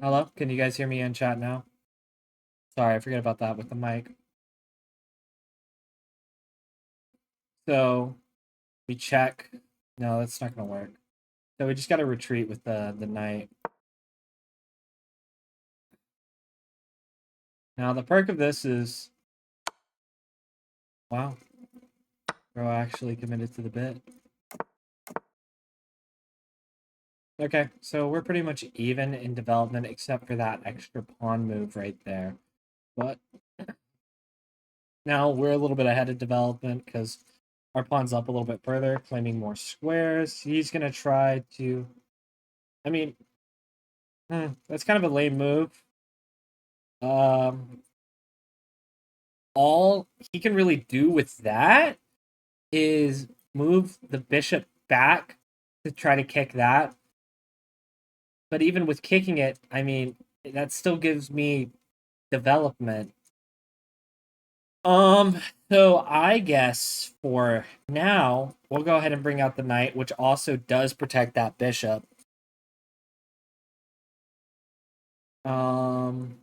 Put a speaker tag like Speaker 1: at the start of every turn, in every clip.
Speaker 1: Hello? Can you guys hear me in chat now? Sorry, I forget about that with the mic. So we check. No, that's not gonna work. So we just gotta retreat with the knight. Now the perk of this is wow. Bro actually committed to the bit. Okay, so we're pretty much even in development except for that extra pawn move right there. But now we're a little bit ahead of development because our pawn's up a little bit further, claiming more squares. He's gonna try to. I mean, that's kind of a lame move. Um, all he can really do with that is move the bishop back to try to kick that. But even with kicking it, I mean, that still gives me development. So I guess for now, we'll go ahead and bring out the knight, which also does protect that bishop. Um,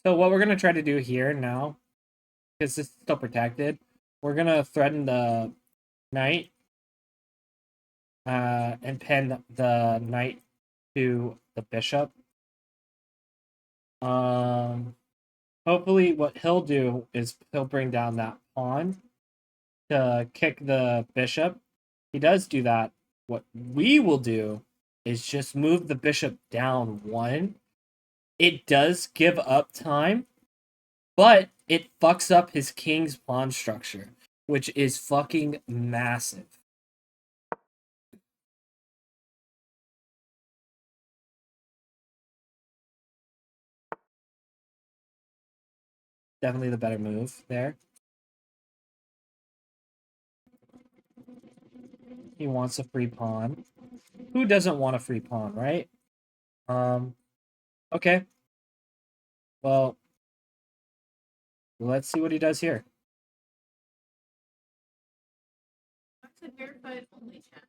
Speaker 1: so what we're gonna try to do here now, because this is still protected, we're gonna threaten the knight and pin the knight to the bishop. Hopefully what he'll do is he'll bring down that pawn to kick the bishop. He does do that. What we will do is just move the bishop down one. It does give up time, but it fucks up his king's pawn structure, which is fucking massive. Definitely the better move there. He wants a free pawn. Who doesn't want a free pawn, right? Okay. Well, let's see what he does here.
Speaker 2: That's a verified only chat.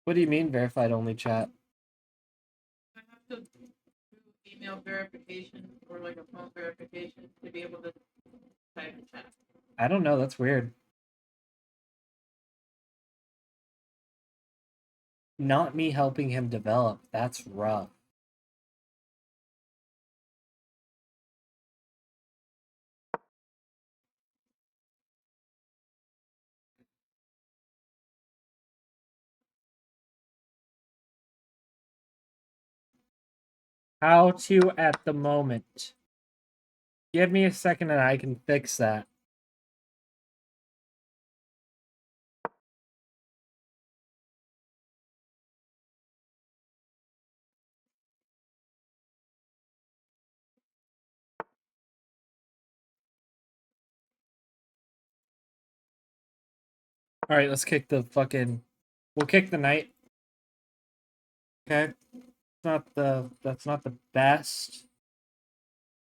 Speaker 1: What do you mean verified only chat?
Speaker 2: I have to do email verification or like a phone verification to be able to type in chat.
Speaker 1: I don't know. That's weird. Not me helping him develop. That's rough. How to at the moment. Give me a second and I can fix that. All right, let's kick the fucking. We'll kick the knight. Okay, that's not the best.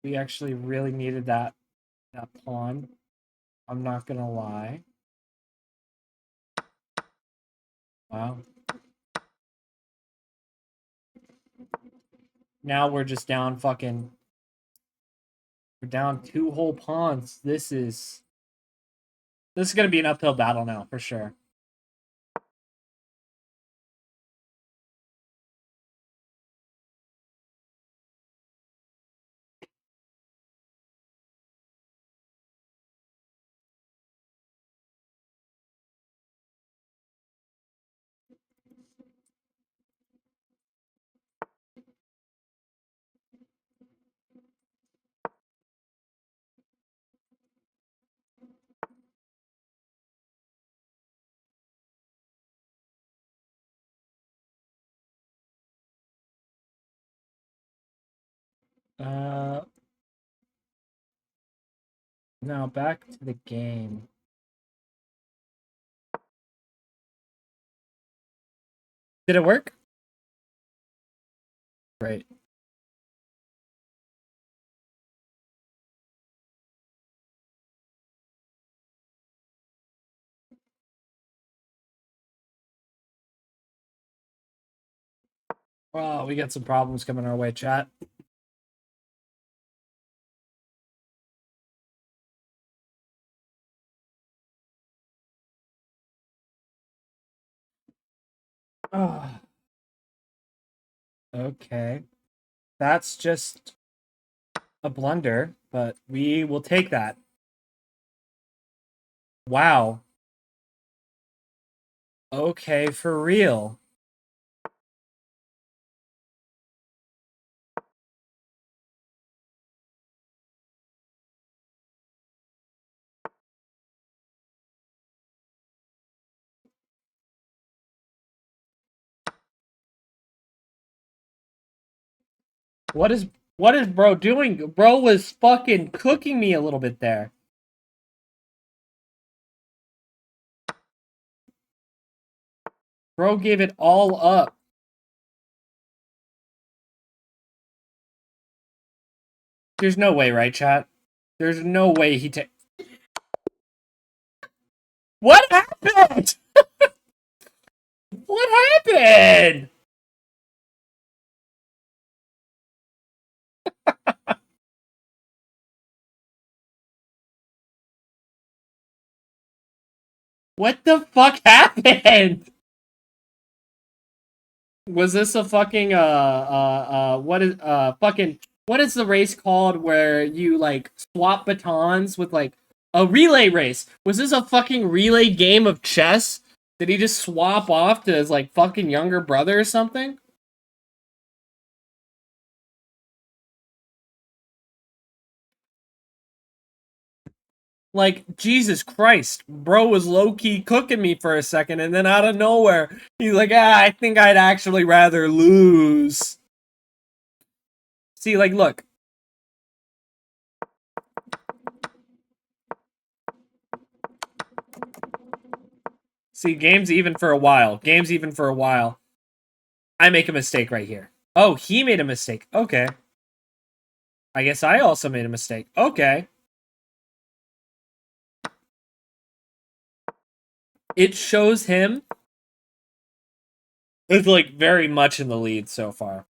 Speaker 1: We actually really needed that pawn. I'm not gonna lie. Wow. Now we're just down fucking. We're down 2 whole pawns. This is gonna be an uphill battle now for sure. Uh, Now back to the game. Did it work? Right. Oh, we got some problems coming our way, chat. Oh, okay. That's just a blunder, but we will take that. Wow. Okay, for real. What is bro doing? Bro was fucking cooking me a little bit there. Bro gave it all up. There's no way, right, chat? There's no way he take. What happened? What happened? What the fuck happened? Was this a fucking what is fucking what is the race called where you like swap batons with like a relay race? Was this a fucking relay game of chess? Did he just swap off to his like fucking younger brother or something? Like, Jesus Christ, bro was low key cooking me for a second, and then out of nowhere, he's like, I think I'd actually rather lose. See, like, look. See, game's even for a while. Game's even for a while. I make a mistake right here. Oh, he made a mistake. Okay. I guess I also made a mistake. Okay. It shows him is like very much in the lead so far.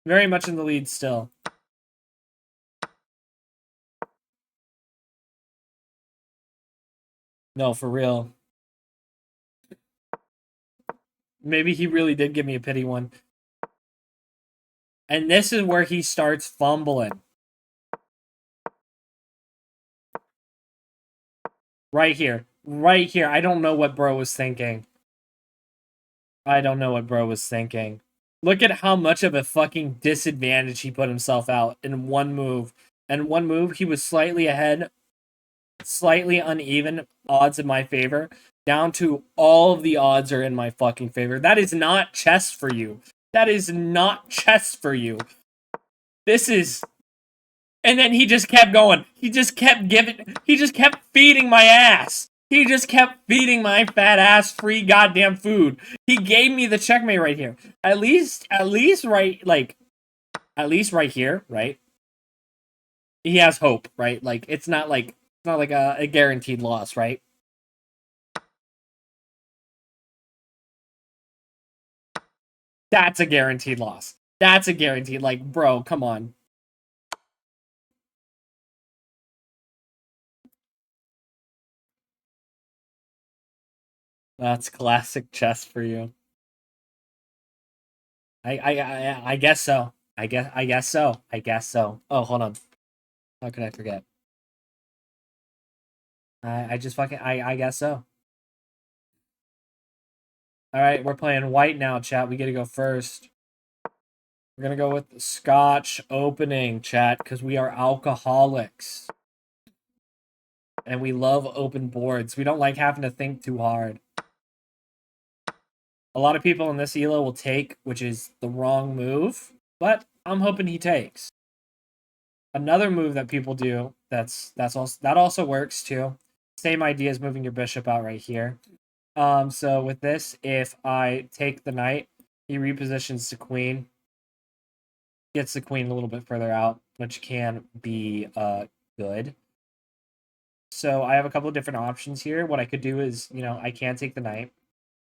Speaker 1: Very much in the lead still. No, for real. Maybe he really did give me a pity one. And this is where he starts fumbling. Right here. Right here. I don't know what bro was thinking. I don't know what bro was thinking. Look at how much of a fucking disadvantage he put himself out in one move. And one move, he was slightly ahead, slightly uneven odds in my favor, down to all of the odds are in my fucking favor. That is not chess for you. That is not chess for you. This is. And then he just kept going. He just kept feeding my ass. He just kept feeding my fat ass free goddamn food. He gave me the checkmate right here. At least right, like, at least right here, right? He has hope, right? Like, it's not like a guaranteed loss, right? That's a guaranteed loss. That's a guaranteed, like, bro, come on. That's classic chess for you. I guess so. I guess so. I guess so. Oh, hold on. How could I forget? I just fucking I guess so. All right, we're playing white now, chat. We get to go first. We're gonna go with the Scotch opening, chat, because we are alcoholics and we love open boards. We don't like having to think too hard. A lot of people in this elo will take, which is the wrong move, but I'm hoping he takes. Another move that people do that also works too. Same idea as moving your bishop out right here. So with this, if I take the knight, he repositions the queen, gets the queen a little bit further out, which can be good. So I have a couple of different options here. What I could do is, I can take the knight.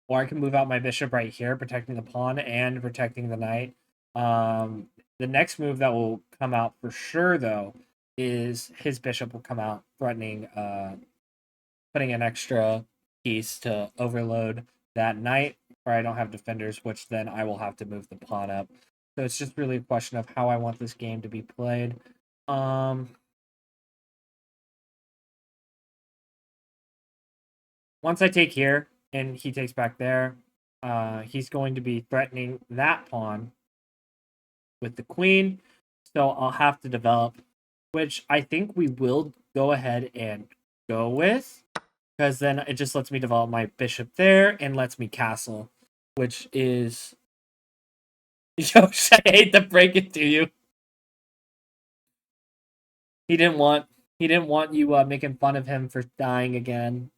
Speaker 1: or I can move out my bishop right here, protecting the pawn and protecting the knight. The next move that will come out for sure, though, is his bishop will come out, threatening, putting an extra piece to overload that knight, or I don't have defenders, which then I will have to move the pawn up. So it's just really a question of how I want this game to be played. Once I take here and he takes back there, he's going to be threatening that pawn with the queen. So I'll have to develop, which I think we will go ahead and go with, because then it just lets me develop my bishop there and lets me castle, which is. Yo, I hate to break it to you. He didn't want you making fun of him for dying again.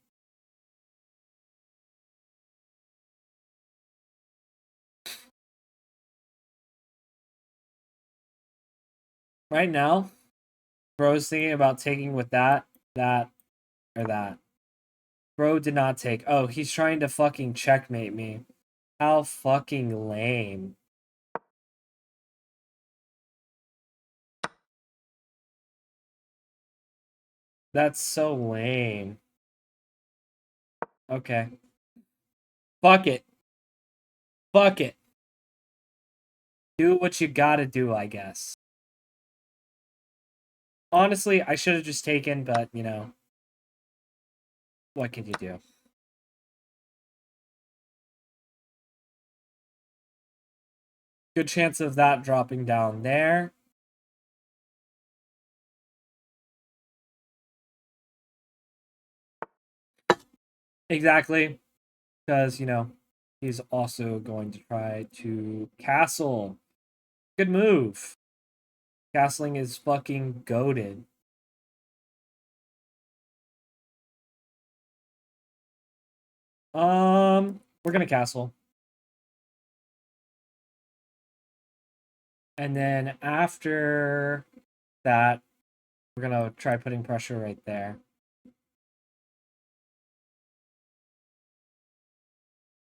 Speaker 1: Right now, bro's thinking about taking with that, or that. Bro did not take. Oh, he's trying to fucking checkmate me. How fucking lame. That's so lame. Okay. Fuck it. Fuck it. Do what you gotta do, I guess. Honestly, I should have just taken, but, you know. What can you do? Good chance of that dropping down there. Exactly. Because, you know, he's also going to try to castle. Good move. Castling is fucking goated. We're gonna castle. And then after that, we're gonna try putting pressure right there.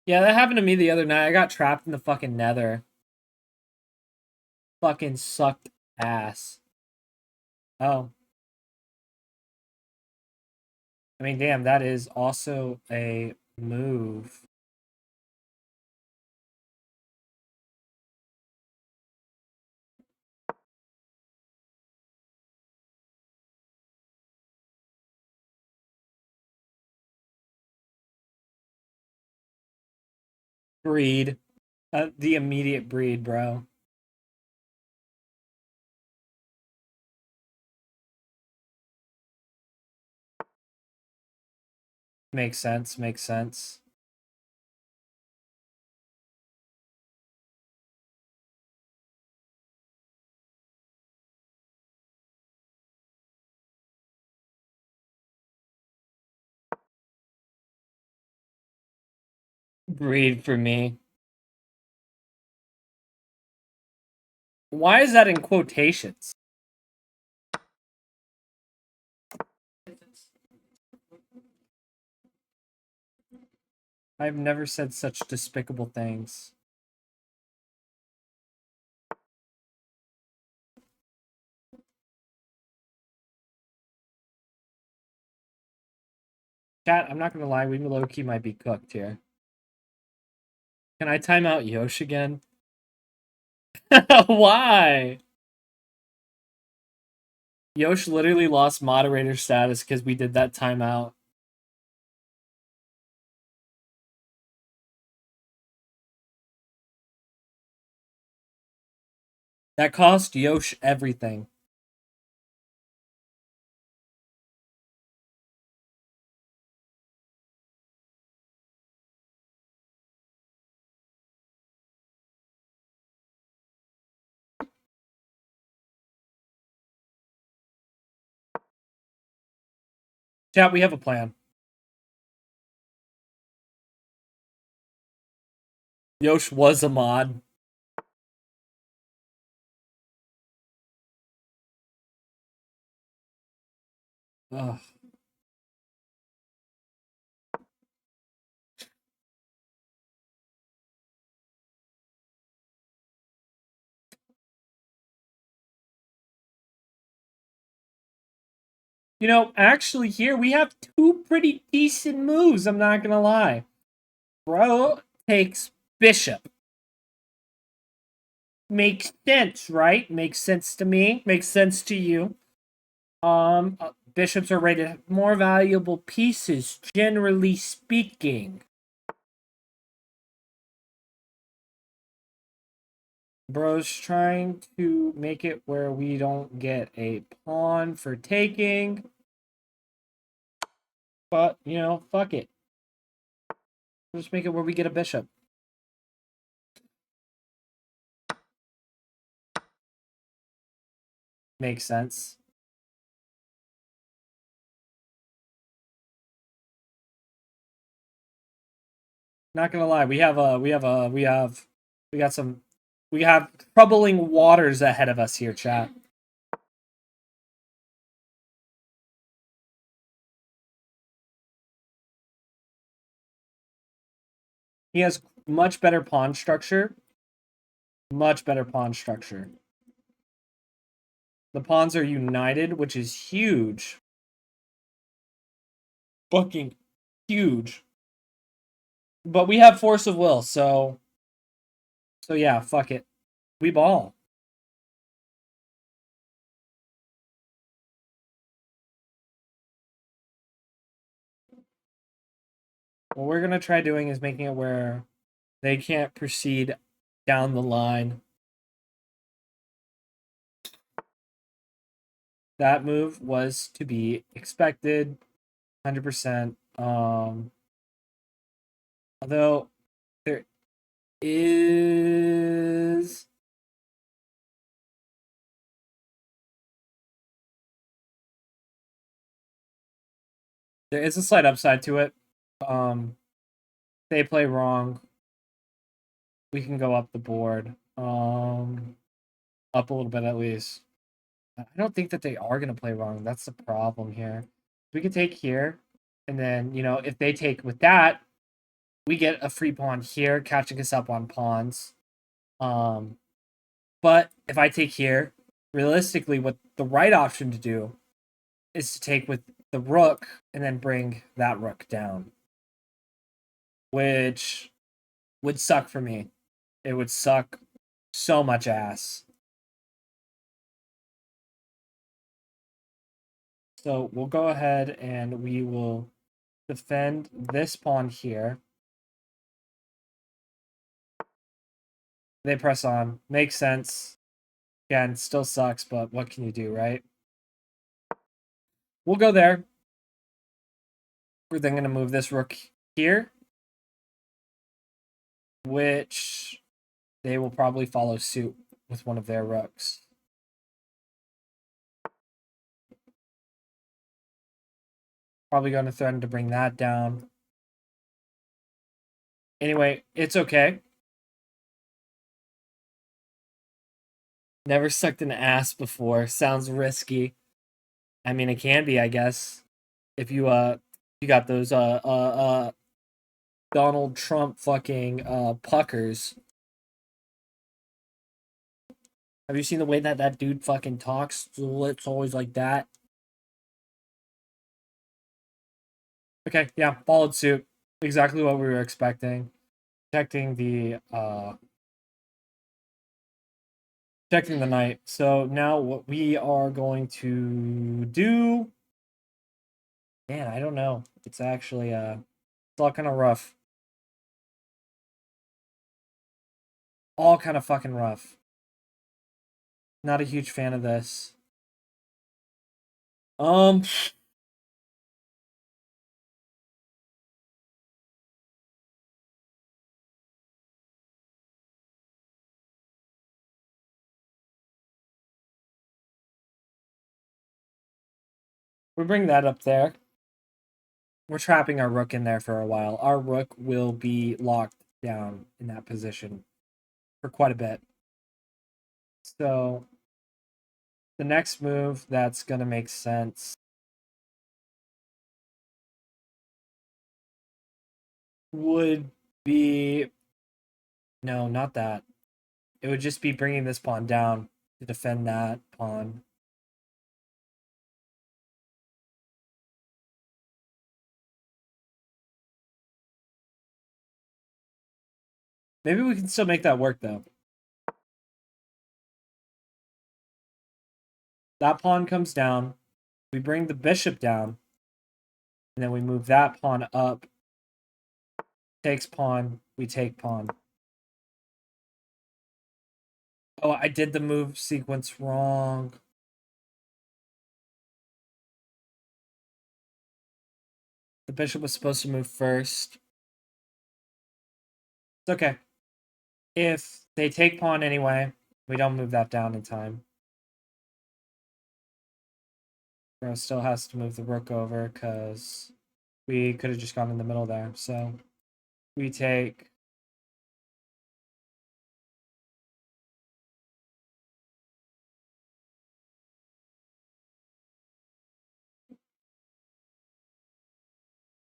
Speaker 1: Yeah, that happened to me the other night. I got trapped in the fucking nether. Fucking sucked ass. Oh. I mean, damn, that is also a move. Breed. The immediate breed, bro. Makes sense, makes sense. Breed for me. Why is that in quotations? I've never said such despicable things. Chat, I'm not gonna lie, we low-key might be cooked here. Can I time out Yosh again? Why? Yosh literally lost moderator status because we did that timeout. That cost Yosh everything. Chat, we have a plan. Yosh was a mod. Ugh. You know, actually, here we have two pretty decent moves, I'm not gonna lie. Bro takes bishop. Makes sense, right? Makes sense to me. Makes sense to you. Bishops are rated more valuable pieces, generally speaking. Bro's trying to make it where we don't get a pawn for taking. But, you know, fuck it. Just make it where we get a bishop. Makes sense. Not gonna lie, we have troubling waters ahead of us here, chat. He has much better pawn structure. Much better pawn structure. The pawns are united, which is huge. Fucking huge. But we have force of will, so yeah, fuck it. We ball. What we're gonna try doing is making it where they can't proceed down the line. That move was to be expected, 100%. Although there is a slight upside to it. They play wrong. We can go up the board. Up a little bit at least. I don't think that they are gonna play wrong. That's the problem here. We can take here, and then, you know, if they take with that, we get a free pawn here, catching us up on pawns. But if I take here, realistically, what the right option to do is to take with the rook and then bring that rook down, which would suck for me. It would suck so much ass. So we'll go ahead and we will defend this pawn here. They press on. Makes sense. Again, still sucks, but what can you do, right? We'll go there. We're then going to move this rook here, which they will probably follow suit with one of their rooks. Probably going to threaten to bring that down. Anyway, it's okay. Never sucked an ass before. Sounds risky. I mean, it can be, I guess. If you got those Donald Trump fucking puckers. Have you seen the way that that dude fucking talks? It's always like that. Okay, yeah, followed suit. Exactly what we were expecting. Protecting the knight. So now what we are going to do, man, I don't know. It's actually it's all kind of rough. All kind of fucking rough. Not a huge fan of this. We bring that up there. We're trapping our rook in there for a while. Our rook will be locked down in that position for quite a bit. So the next move that's going to make sense would be, no, not that. It would just be bringing this pawn down to defend that pawn. Maybe we can still make that work, though. That pawn comes down. We bring the bishop down. And then we move that pawn up. Takes pawn. We take pawn. Oh, I did the move sequence wrong. The bishop was supposed to move first. It's okay. If they take pawn anyway, we don't move that down in time. Bro still has to move the rook over because we could have just gone in the middle there. So we take.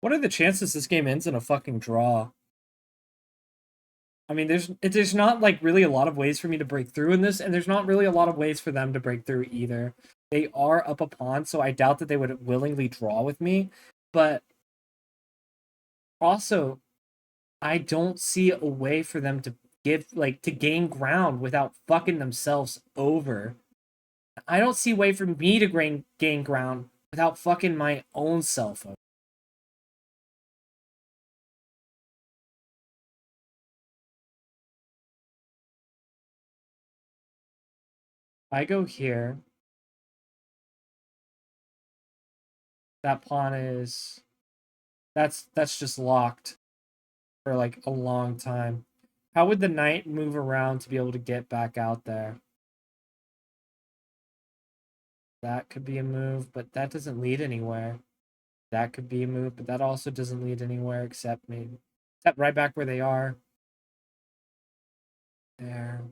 Speaker 1: What are the chances this game ends in a fucking draw? I mean, there's not like really a lot of ways for me to break through in this, and there's not really a lot of ways for them to break through either. They are up a pawn, so I doubt that they would willingly draw with me. But also, I don't see a way for them to to gain ground without fucking themselves over. I don't see a way for me to gain ground without fucking my own self over. I go here. That pawn is that's just locked for like a long time. How would the knight move around to be able to get back out there? That could be a move, but that doesn't lead anywhere. That could be a move, but that also doesn't lead anywhere except maybe except right back where they are. There.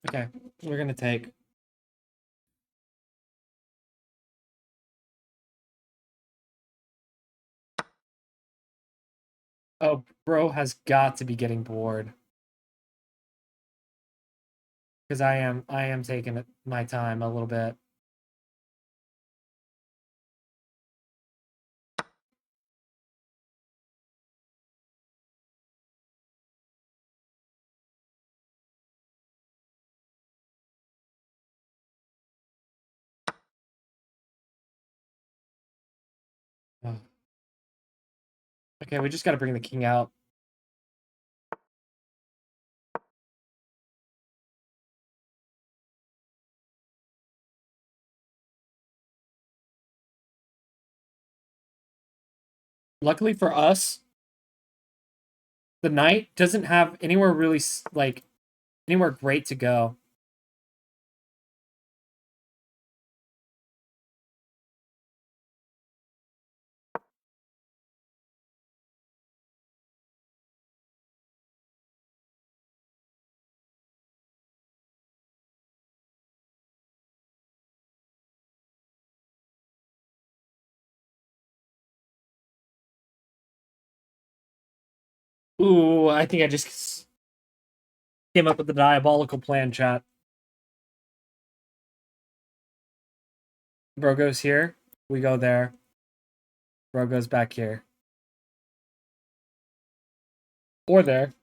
Speaker 1: Okay, we're gonna take. Oh, bro has got to be getting bored. Because I am taking my time a little bit. Oh. Okay, we just gotta bring the king out. Luckily for us, the knight doesn't have anywhere really like anywhere great to go. Ooh, I think I just came up with the diabolical plan, chat. Bro goes here, we go there. Bro goes back here. Or there.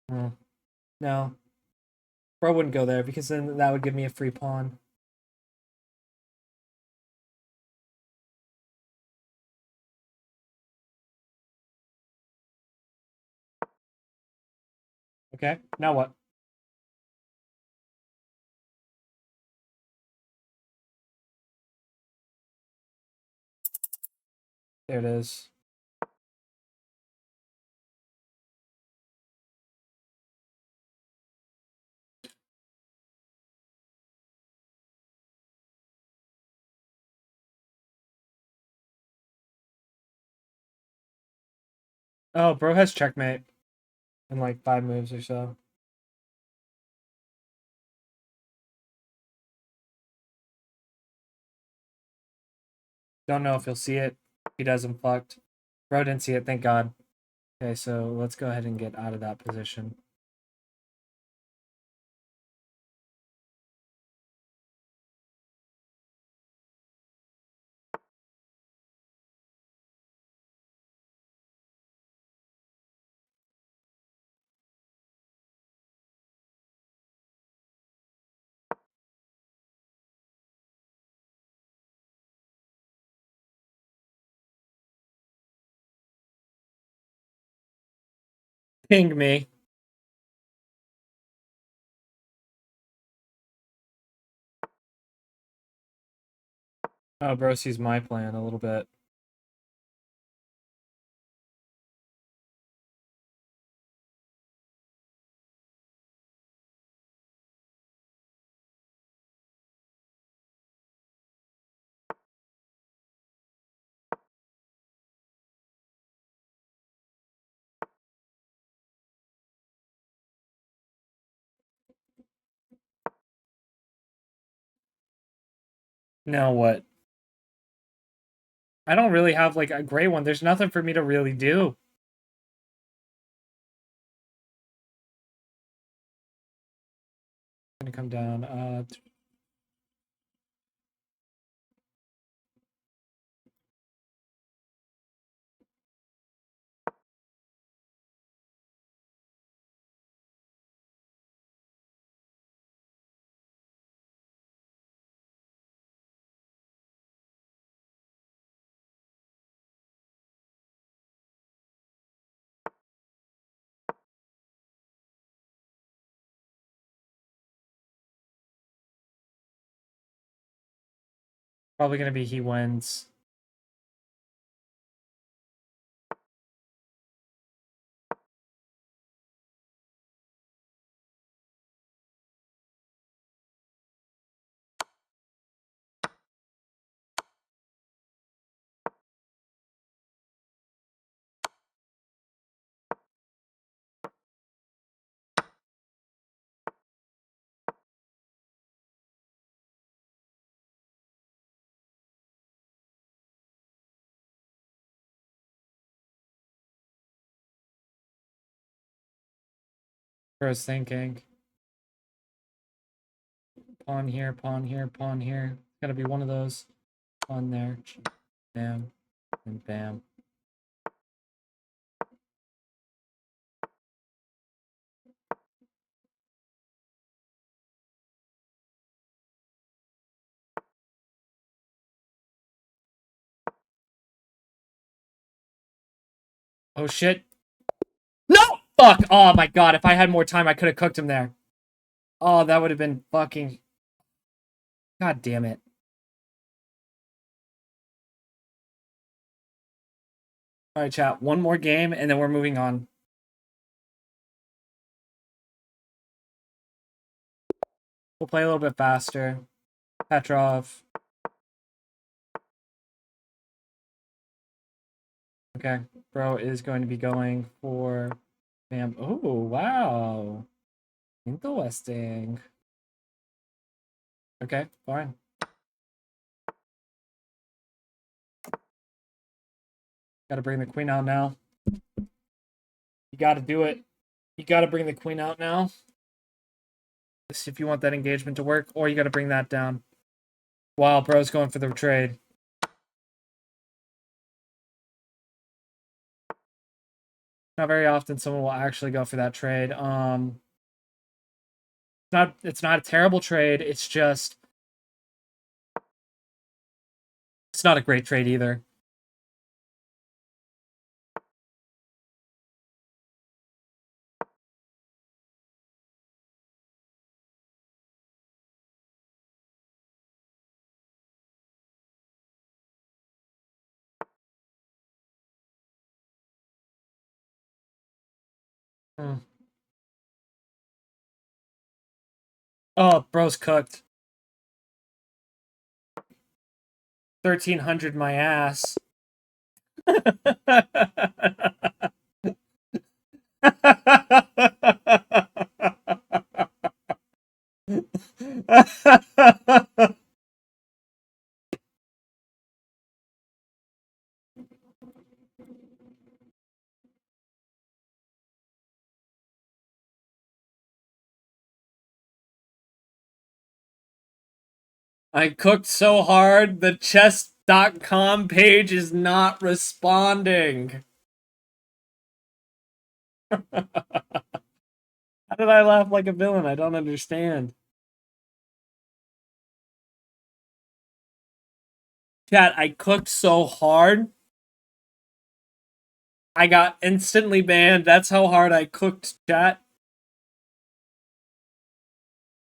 Speaker 1: No. Bro wouldn't go there because then that would give me a free pawn. Okay, now what? There it is. Oh, bro has checkmate in like 5 moves or so. Don't know if he'll see it. He doesn't fucked. Bro didn't see it, thank God. Okay, so let's go ahead and get out of that position. Ping me. Oh, bro sees my plan a little bit. Now what? I don't really have like a gray one. There's nothing for me to really do. Gonna come down. Probably gonna be he wins. Bro's thinking. Pawn here, pawn here, pawn here. Gotta be one of those. Pawn there. Bam. And bam. Oh shit. No! Fuck! Oh my god, if I had more time, I could have cooked him there. Oh, that would have been fucking... God damn it. Alright, chat. One more game, and then we're moving on. We'll play a little bit faster. Petrov. Okay. Bro is going to be going for... Bam. Oh, wow. Interesting. Okay, fine. Gotta bring the queen out now. You gotta do it. You gotta bring the queen out now. If you want that engagement to work, or you gotta bring that down. Wow, bro's going for the trade. Not very often someone will actually go for that trade. It's not a terrible trade. It's just it's not a great trade either. Hmm. Oh, bro's cooked. 1300 my ass. I cooked so hard, the chess.com page is not responding. How did I laugh like a villain? I don't understand. Chat, I cooked so hard. I got instantly banned. That's how hard I cooked chat.